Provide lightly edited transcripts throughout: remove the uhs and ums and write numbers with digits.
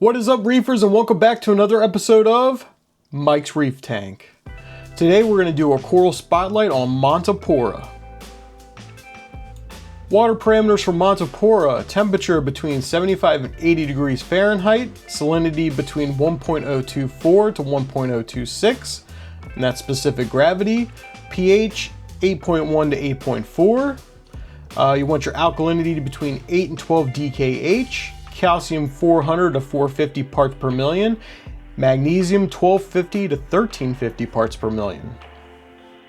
What is up, reefers, and welcome back to another episode of Mike's Reef Tank. Today we're going to do a coral spotlight on Montipora. Water parameters for Montipora: temperature between 75 and 80 degrees Fahrenheit, salinity between 1.024 to 1.026, and that's specific gravity, pH 8.1 to 8.4. You want your alkalinity between 8 and 12 DKH, calcium 400 to 450 parts per million, magnesium 1250 to 1350 parts per million.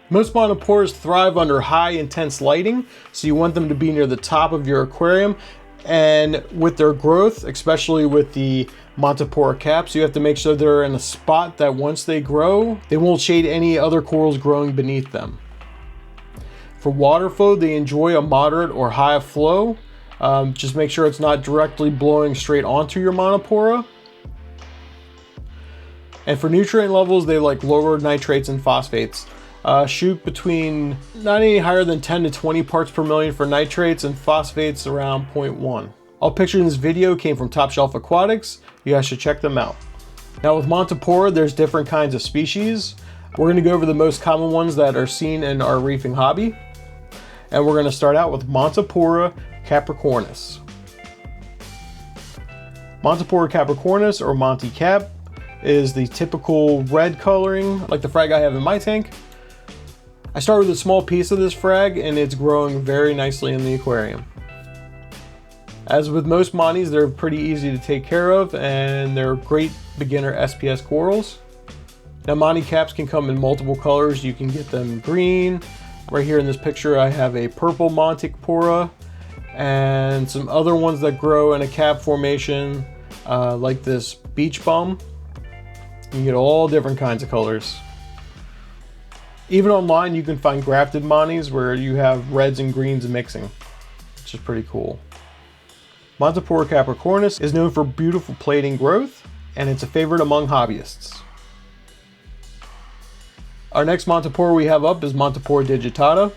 Most Montiporas thrive under high intense lighting, so you want them to be near the top of your aquarium, and with their growth, especially with the Montipora caps, you have to make sure they're in a spot that once they grow, they won't shade any other corals growing beneath them. For water flow, they enjoy a moderate or high flow. Just make sure it's not directly blowing straight onto your Montipora. And for nutrient levels, they like lower nitrates and phosphates. Shoot between not any higher than 10 to 20 parts per million for nitrates, and phosphates around 0.1. All pictures in this video came from Top Shelf Aquatics. You guys should check them out. Now with Montipora, there's different kinds of species. We're going to go over the most common ones that are seen in our reefing hobby. And we're going to start out with Montipora Capricornis. Montipora Capricornis, or Monty Cap, is the typical red coloring, like the frag I have in my tank. I started with a small piece of this frag, and it's growing very nicely in the aquarium. As with most Monties, they're pretty easy to take care of, and they're great beginner SPS corals. Now, Monty Caps can come in multiple colors. You can get them green. Right here in this picture, I have a purple Montipora, and some other ones that grow in a cap formation, like this beach bum. You can get all different kinds of colors. Even online, you can find grafted Monties where you have reds and greens mixing, which is pretty cool. Montipora Capricornis is known for beautiful plating growth, and it's a favorite among hobbyists. Our next Montipora we have up is Montipora Digitata.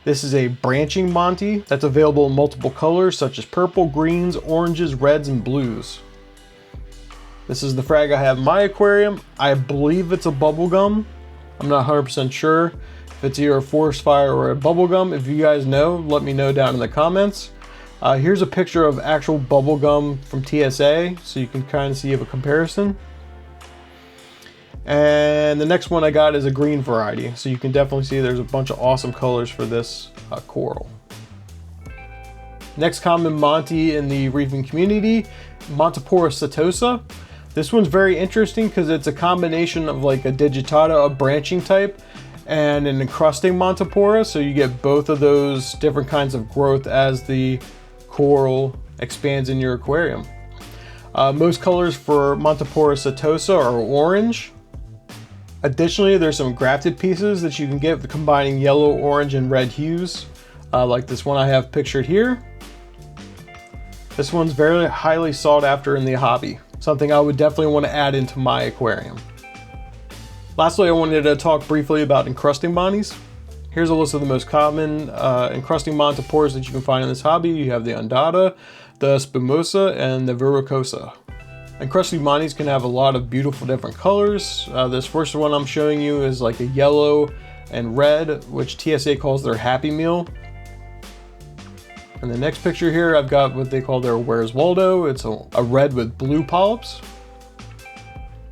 This is a branching Monty that's available in multiple colors such as purple, greens, oranges, reds, and blues. This is the frag I have in my aquarium. I believe it's a bubblegum. I'm not 100% sure if it's either a forest fire or a bubblegum. If you guys know, let me know down in the comments. Here's a picture of actual bubblegum from TSA, so you can kind of see a comparison. And the next one I got is a green variety, so you can definitely see there's a bunch of awesome colors for this coral. Next common Monty in the reefing community, Montipora Setosa. This one's very interesting because it's a combination of like a Digitata, a branching type, and an encrusting Montipora, so you get both of those different kinds of growth as the coral expands in your aquarium. Most colors for Montipora Setosa are orange. Additionally, there's some grafted pieces that you can get combining yellow, orange, and red hues, like this one I have pictured here. This one's very highly sought after in the hobby, something I would definitely want to add into my aquarium. Lastly, I wanted to talk briefly about encrusting Monties. Here's a list of the most common encrusting Montiporas that you can find in this hobby. You have the Undata, the Spumosa, and the Verrucosa. Encrusting Monties can have a lot of beautiful different colors. This first one I'm showing you is like a yellow and red, which TSA calls their Happy Meal. And the next picture here, I've got what they call their Where's Waldo. It's a red with blue polyps.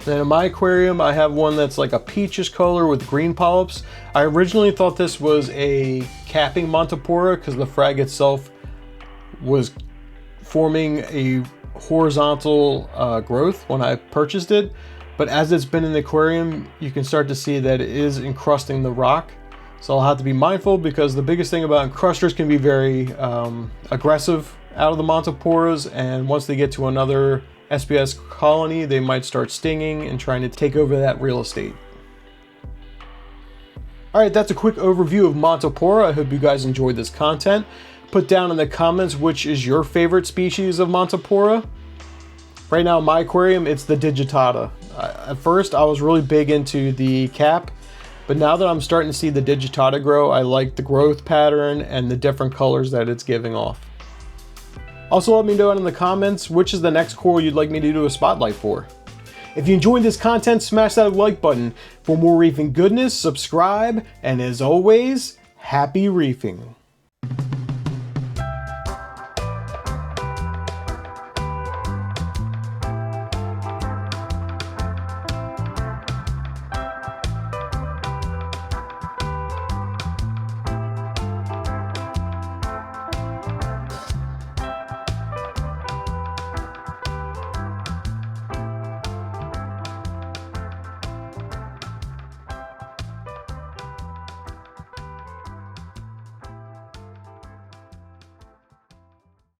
Then in my aquarium, I have one that's like a peachish color with green polyps. I originally thought this was a capping Montipora because the frag itself was forming a horizontal growth when I purchased it, but as it's been in the aquarium, you can start to see that it is encrusting the rock. So I'll have to be mindful, because the biggest thing about encrusters can be very aggressive out of the Montiporas, and once they get to another SPS colony, they might start stinging and trying to take over that real estate. Alright, that's a quick overview of Montipora. I hope you guys enjoyed this content. Put down in the comments which is your favorite species of Montipora. Right now in my aquarium, it's the Digitata. At first, I was really big into the cap, but now that I'm starting to see the Digitata grow, I like the growth pattern and the different colors that it's giving off. Also, let me know in the comments which is the next coral you'd like me to do a spotlight for. If you enjoyed this content, smash that like button. For more reefing goodness, subscribe, and as always, happy reefing.